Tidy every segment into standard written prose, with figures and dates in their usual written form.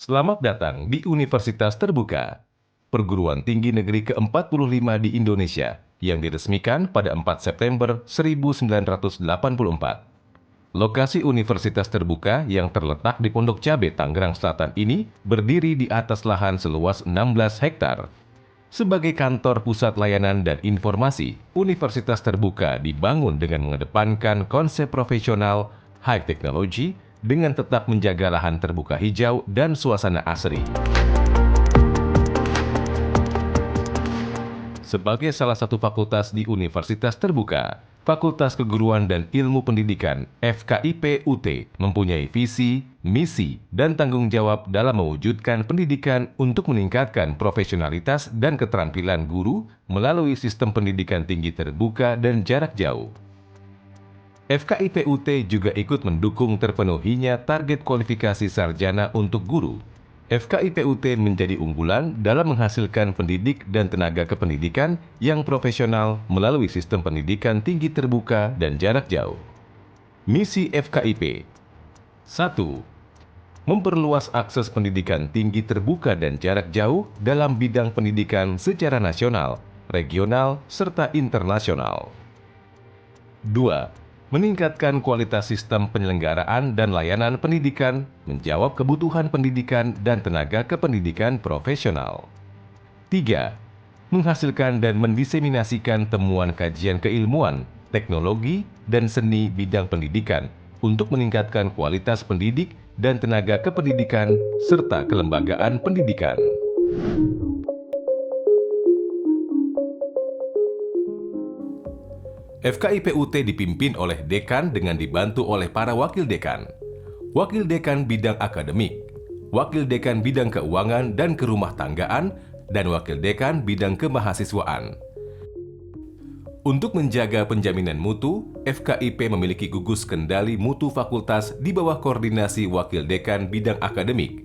Selamat datang di Universitas Terbuka, perguruan tinggi negeri ke-45 di Indonesia yang diresmikan pada 4 September 1984. Lokasi Universitas Terbuka yang terletak di Pondok Cabe, Tangerang Selatan ini berdiri di atas lahan seluas 16 hektar. Sebagai kantor pusat layanan dan informasi, Universitas Terbuka dibangun dengan mengedepankan konsep profesional, high technology, dengan tetap menjaga lahan terbuka hijau dan suasana asri. Sebagai salah satu fakultas di Universitas Terbuka, Fakultas Keguruan dan Ilmu Pendidikan (FKIP UT) mempunyai visi, misi, dan tanggung jawab dalam mewujudkan pendidikan untuk meningkatkan profesionalitas dan keterampilan guru melalui sistem pendidikan tinggi terbuka dan jarak jauh. FKIP UT juga ikut mendukung terpenuhinya target kualifikasi sarjana untuk guru. FKIP UT menjadi unggulan dalam menghasilkan pendidik dan tenaga kependidikan yang profesional melalui sistem pendidikan tinggi terbuka dan jarak jauh. Misi FKIP 1. Memperluas akses pendidikan tinggi terbuka dan jarak jauh dalam bidang pendidikan secara nasional, regional, serta internasional. 2. Meningkatkan kualitas sistem penyelenggaraan dan layanan pendidikan, menjawab kebutuhan pendidikan dan tenaga kependidikan profesional. 3. Menghasilkan dan mendiseminasikan temuan kajian keilmuan, teknologi, dan seni bidang pendidikan untuk meningkatkan kualitas pendidik dan tenaga kependidikan serta kelembagaan pendidikan. FKIP UT dipimpin oleh dekan dengan dibantu oleh para wakil dekan bidang akademik, wakil dekan bidang keuangan dan kerumah tanggaan, dan wakil dekan bidang kemahasiswaan. Untuk menjaga penjaminan mutu, FKIP memiliki gugus kendali mutu fakultas di bawah koordinasi wakil dekan bidang akademik.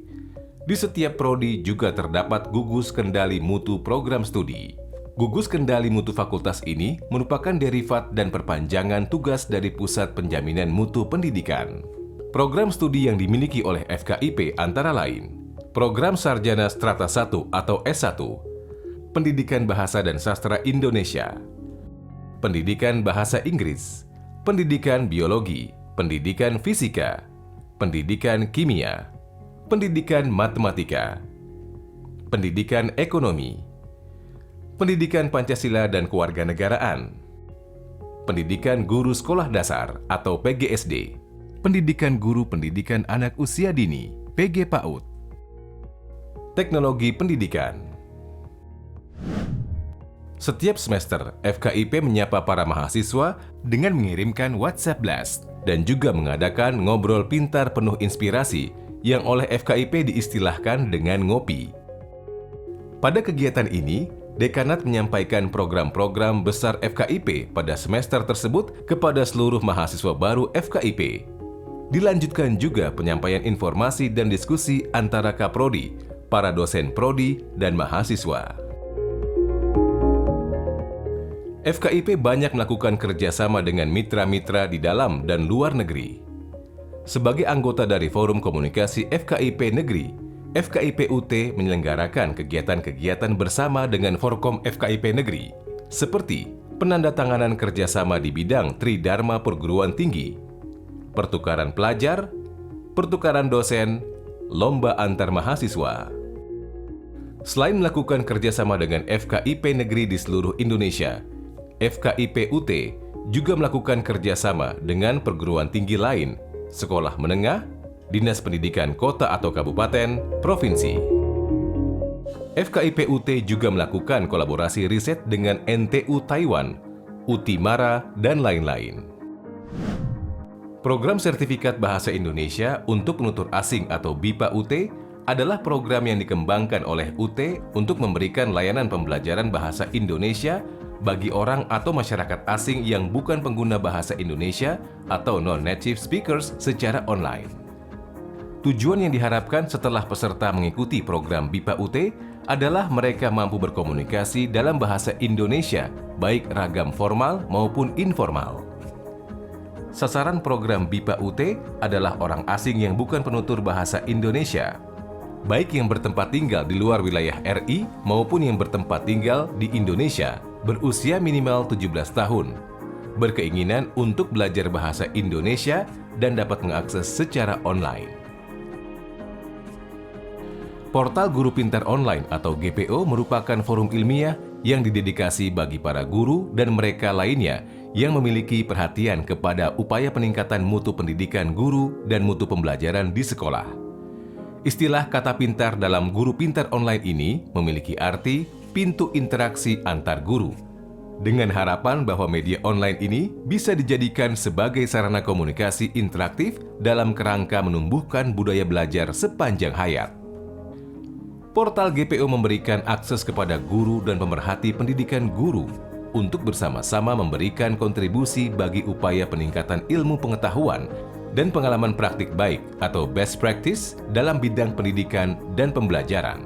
Di setiap prodi juga terdapat gugus kendali mutu program studi. Gugus kendali mutu fakultas ini merupakan derivat dan perpanjangan tugas dari Pusat Penjaminan Mutu Pendidikan. Program studi yang dimiliki oleh FKIP antara lain: Program Sarjana Strata 1 atau S1, Pendidikan Bahasa dan Sastra Indonesia, Pendidikan Bahasa Inggris, Pendidikan Biologi, Pendidikan Fisika, Pendidikan Kimia, Pendidikan Matematika, Pendidikan Ekonomi, Pendidikan Pancasila dan Kewarganegaraan, Pendidikan Guru Sekolah Dasar atau PGSD, Pendidikan Guru Pendidikan Anak Usia Dini, PGPAUD, Teknologi Pendidikan. Setiap semester, FKIP menyapa para mahasiswa dengan mengirimkan WhatsApp Blast dan juga mengadakan ngobrol pintar penuh inspirasi yang oleh FKIP diistilahkan dengan ngopi. Pada kegiatan ini, Dekanat menyampaikan program-program besar FKIP pada semester tersebut kepada seluruh mahasiswa baru FKIP. Dilanjutkan juga penyampaian informasi dan diskusi antara Kaprodi, para dosen prodi, dan mahasiswa. FKIP banyak melakukan kerjasama dengan mitra-mitra di dalam dan luar negeri. Sebagai anggota dari Forum Komunikasi FKIP Negeri, FKIP UT menyelenggarakan kegiatan-kegiatan bersama dengan Forkom FKIP Negeri, seperti penandatanganan kerjasama di bidang Tridharma Perguruan Tinggi, pertukaran pelajar, pertukaran dosen, lomba antar mahasiswa. Selain melakukan kerjasama dengan FKIP Negeri di seluruh Indonesia, FKIP UT juga melakukan kerjasama dengan perguruan tinggi lain, sekolah menengah, Dinas Pendidikan Kota atau Kabupaten, Provinsi. FKIP UT juga melakukan kolaborasi riset dengan NTU Taiwan, UTIMARA, dan lain-lain. Program Sertifikat Bahasa Indonesia untuk Penutur Asing atau BIPA UT adalah program yang dikembangkan oleh UT untuk memberikan layanan pembelajaran bahasa Indonesia bagi orang atau masyarakat asing yang bukan pengguna bahasa Indonesia atau non-native speakers secara online. Tujuan yang diharapkan setelah peserta mengikuti program BIPA UT adalah mereka mampu berkomunikasi dalam bahasa Indonesia, baik ragam formal maupun informal. Sasaran program BIPA UT adalah orang asing yang bukan penutur bahasa Indonesia. baik yang bertempat tinggal di luar wilayah RI maupun yang bertempat tinggal di Indonesia, berusia minimal 17 tahun, berkeinginan untuk belajar bahasa Indonesia dan dapat mengakses secara online. Portal Guru Pintar Online atau GPO merupakan forum ilmiah yang didedikasi bagi para guru dan mereka lainnya yang memiliki perhatian kepada upaya peningkatan mutu pendidikan guru dan mutu pembelajaran di sekolah. Istilah kata pintar dalam Guru Pintar Online ini memiliki arti pintu interaksi antar guru, dengan harapan bahwa media online ini bisa dijadikan sebagai sarana komunikasi interaktif dalam kerangka menumbuhkan budaya belajar sepanjang hayat. Portal GPO memberikan akses kepada guru dan pemerhati pendidikan guru untuk bersama-sama memberikan kontribusi bagi upaya peningkatan ilmu pengetahuan dan pengalaman praktik baik atau best practice dalam bidang pendidikan dan pembelajaran.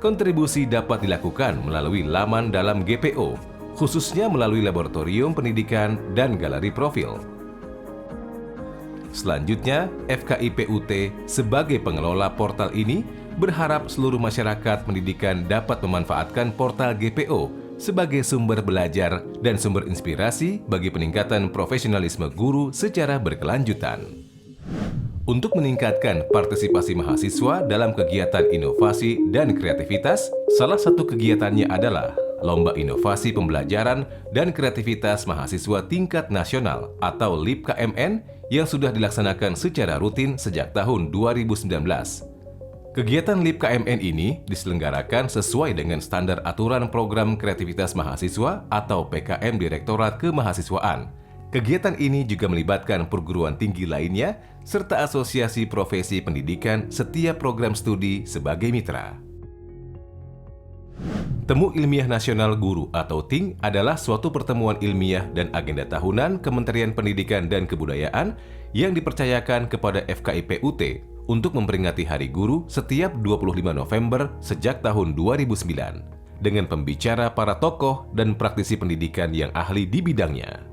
Kontribusi dapat dilakukan melalui laman dalam GPO, khususnya melalui laboratorium pendidikan dan galeri profil. Selanjutnya, FKIPUT sebagai pengelola portal ini berharap seluruh masyarakat pendidikan dapat memanfaatkan portal GPO sebagai sumber belajar dan sumber inspirasi bagi peningkatan profesionalisme guru secara berkelanjutan. Untuk meningkatkan partisipasi mahasiswa dalam kegiatan inovasi dan kreativitas, salah satu kegiatannya adalah Lomba Inovasi Pembelajaran dan Kreativitas Mahasiswa Tingkat Nasional atau LIPKMN yang sudah dilaksanakan secara rutin sejak tahun 2019. Kegiatan LIPKMN ini diselenggarakan sesuai dengan standar aturan program kreativitas mahasiswa atau PKM Direktorat Kemahasiswaan. Kegiatan ini juga melibatkan perguruan tinggi lainnya serta asosiasi profesi pendidikan setiap program studi sebagai mitra. Temu Ilmiah Nasional Guru atau TING adalah suatu pertemuan ilmiah dan agenda tahunan Kementerian Pendidikan dan Kebudayaan yang dipercayakan kepada FKIPUT untuk memperingati Hari Guru setiap 25 November sejak tahun 2009 dengan pembicara para tokoh dan praktisi pendidikan yang ahli di bidangnya.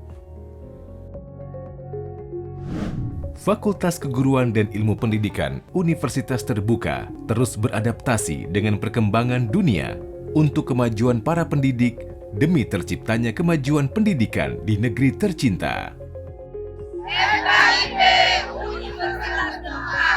Fakultas Keguruan dan Ilmu Pendidikan Universitas Terbuka terus beradaptasi dengan perkembangan dunia untuk kemajuan para pendidik demi terciptanya kemajuan pendidikan di negeri tercinta. FKIP Universitas Terbuka.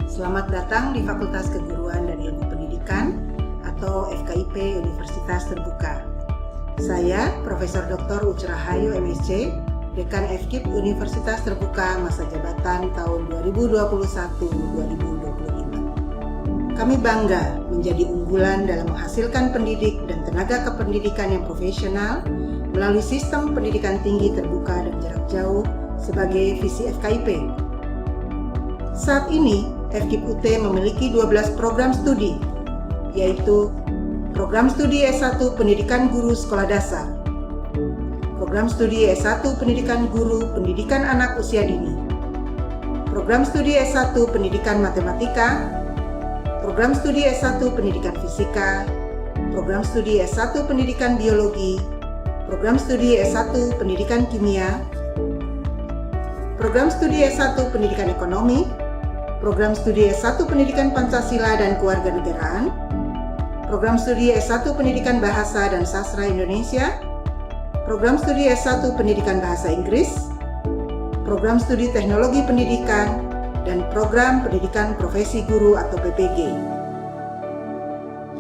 Selamat datang di Fakultas Keguruan dan Ilmu Pendidikan atau FKIP Universitas Terbuka. Saya Profesor Dr. Uci Rahayu MSc, Dekan FKIP Universitas Terbuka masa jabatan tahun 2021-2025. Kami bangga menjadi unggulan dalam menghasilkan pendidik dan tenaga kependidikan yang profesional melalui sistem pendidikan tinggi terbuka dan jarak jauh sebagai visi FKIP. Saat ini, FKIP UT memiliki 12 program studi, yaitu Program Studi S1 Pendidikan Guru Sekolah Dasar, Program Studi S1 Pendidikan Guru Pendidikan Anak Usia Dini, Program Studi S1 Pendidikan Matematika, Program Studi S1 Pendidikan Fisika, Program Studi S1 Pendidikan Biologi, Program Studi S1 Pendidikan Kimia, Program Studi S1 Pendidikan Ekonomi, Program Studi S1 Pendidikan Pancasila dan Kewarganegaraan, Program Studi S1 Pendidikan Bahasa dan Sastra Indonesia, Program Studi S1 Pendidikan Bahasa Inggris, Program Studi Teknologi Pendidikan, dan Program Pendidikan Profesi Guru atau PPG.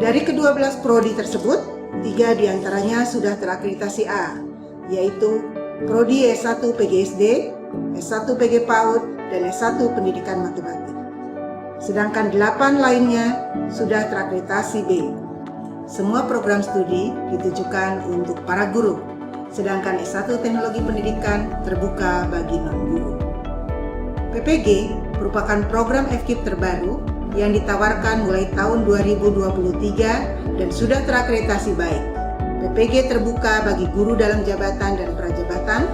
Dari ke-12 prodi tersebut, 3 diantaranya sudah terakreditasi A, yaitu Prodi S1 PGSD, S1 PG PAUD, dan S1 Pendidikan Matematik. Sedangkan 8 lainnya sudah terakreditasi B. Semua program studi ditujukan untuk para guru, sedangkan S1 Teknologi Pendidikan terbuka bagi non-guru. PPG merupakan program FKIP terbaru yang ditawarkan mulai tahun 2023 dan sudah terakreditasi baik. PPG terbuka bagi guru dalam jabatan dan prajabatan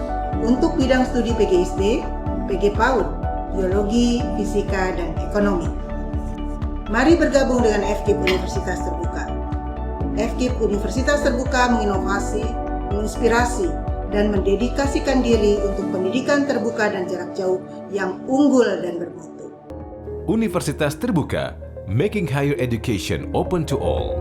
untuk bidang studi PGSD, PG PAUD, Biologi, Fisika, dan Ekonomi. Mari bergabung dengan FKIP Universitas Terbuka. FKIP Universitas Terbuka menginovasi, menginspirasi, dan mendedikasikan diri untuk pendidikan terbuka dan jarak jauh yang unggul dan bermutu. Universitas Terbuka, making higher education open to all.